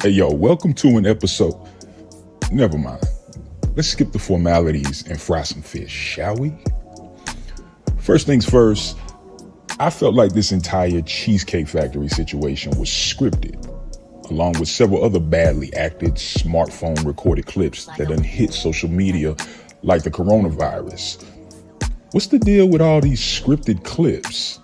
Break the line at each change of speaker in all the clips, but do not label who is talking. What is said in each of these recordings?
Hey, yo, welcome to an episode. Never mind. Let's skip the formalities and fry some fish, shall we? First things first, I felt like this entire Cheesecake Factory situation was scripted, along with several other badly acted smartphone recorded clips that done hit social media like the coronavirus. What's the deal with all these scripted clips?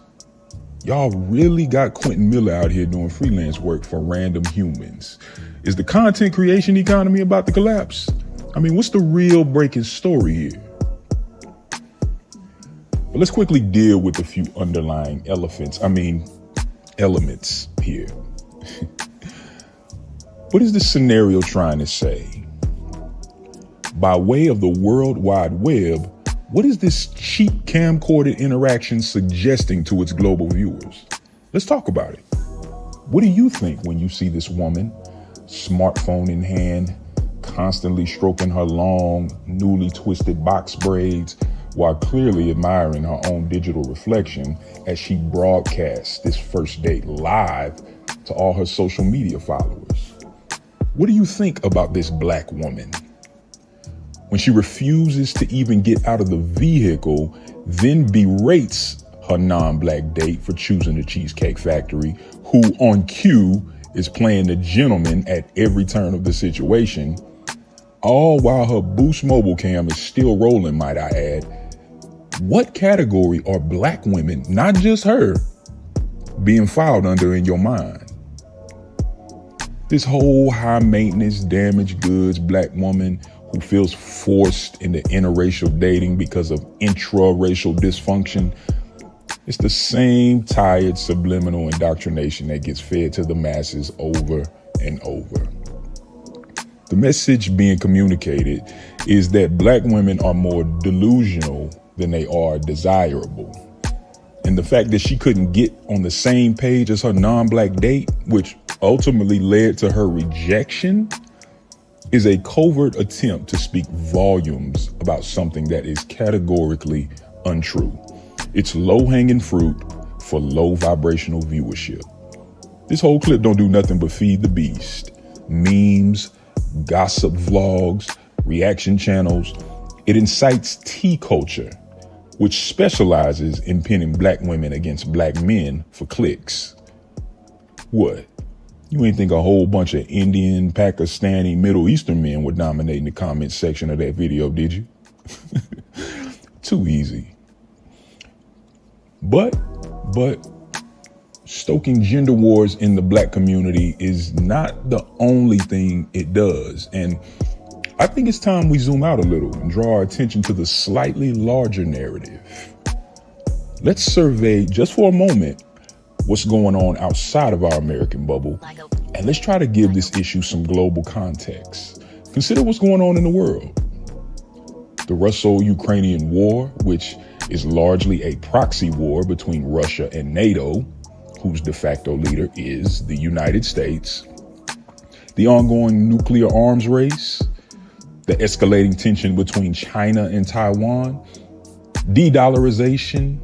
Y'all really got Quentin Miller out here doing freelance work for random humans. Is the content creation economy about to collapse? I mean, what's the real breaking story here? But let's quickly deal with a few underlying elements here. What is this scenario trying to say? By way of the World Wide Web, what is this cheap camcorded interaction suggesting to its global viewers? Let's talk about it. What do you think when you see this woman, smartphone in hand, constantly stroking her long, newly twisted box braids while clearly admiring her own digital reflection as she broadcasts this first date live to all her social media followers? What do you think about this Black woman? When she refuses to even get out of the vehicle, then berates her non-Black date for choosing the Cheesecake Factory, who on cue is playing the gentleman at every turn of the situation, all while her Boost mobile cam is still rolling, might I add. What category are Black women, not just her, being filed under in your mind? This whole high maintenance, damaged goods Black woman who feels forced into interracial dating because of intra-racial dysfunction, it's the same tired subliminal indoctrination that gets fed to the masses over and over. The message being communicated is that Black women are more delusional than they are desirable. And the fact that she couldn't get on the same page as her non-Black date, which ultimately led to her rejection, is a covert attempt to speak volumes about something that is categorically untrue. It's low-hanging fruit for low vibrational viewership. This whole clip don't do nothing but feed the beast. Memes, gossip vlogs, reaction channels. It incites tea culture, which specializes in pinning Black women against Black men for clicks. What? You ain't think a whole bunch of Indian, Pakistani, Middle Eastern men were dominating the comment section of that video, did you? Too easy. But stoking gender wars in the Black community is not the only thing it does. And I think it's time we zoom out a little and draw our attention to the slightly larger narrative. Let's survey just for a moment what's going on outside of our American bubble, and let's try to give this issue some global context. Consider what's going on in the world. The Russo-Ukrainian war, which is largely a proxy war between Russia and NATO, whose de facto leader is the United States. The ongoing nuclear arms race, the escalating tension between China and Taiwan, de-dollarization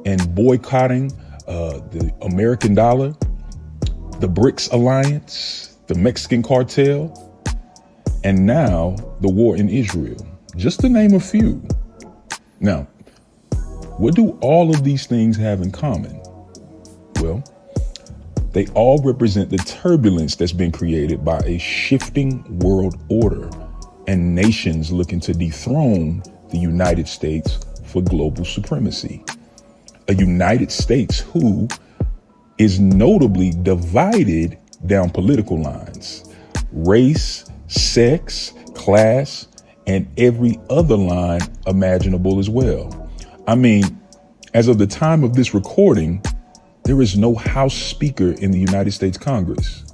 and boycotting the American dollar, the BRICS alliance, the Mexican cartel, and now the war in Israel, just to name a few. Now, what do all of these things have in common? Well, they all represent the turbulence that's been created by a shifting world order and nations looking to dethrone the United States for global supremacy. A United States who is notably divided down political lines, race, sex, class, and every other line imaginable as well. I mean, as of the time of this recording, there is no House Speaker in the United States Congress.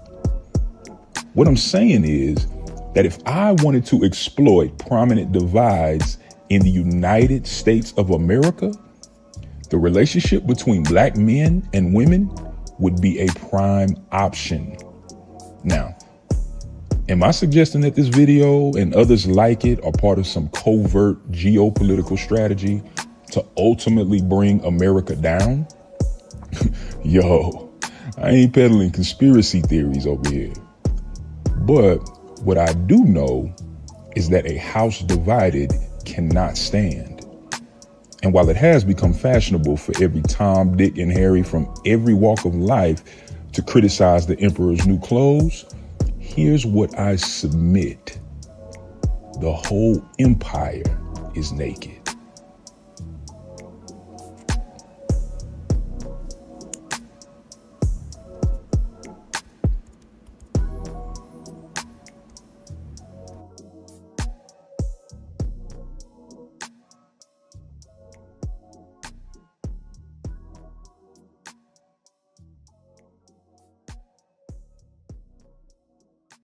What I'm saying is that if I wanted to exploit prominent divides in the United States of America, the relationship between Black men and women would be a prime option. Now, am I suggesting that this video and others like it are part of some covert geopolitical strategy to ultimately bring America down? Yo, I ain't peddling conspiracy theories over here. But what I do know is that a house divided cannot stand. And while it has become fashionable for every Tom, Dick, and Harry from every walk of life to criticize the emperor's new clothes, here's what I submit. The whole empire is naked.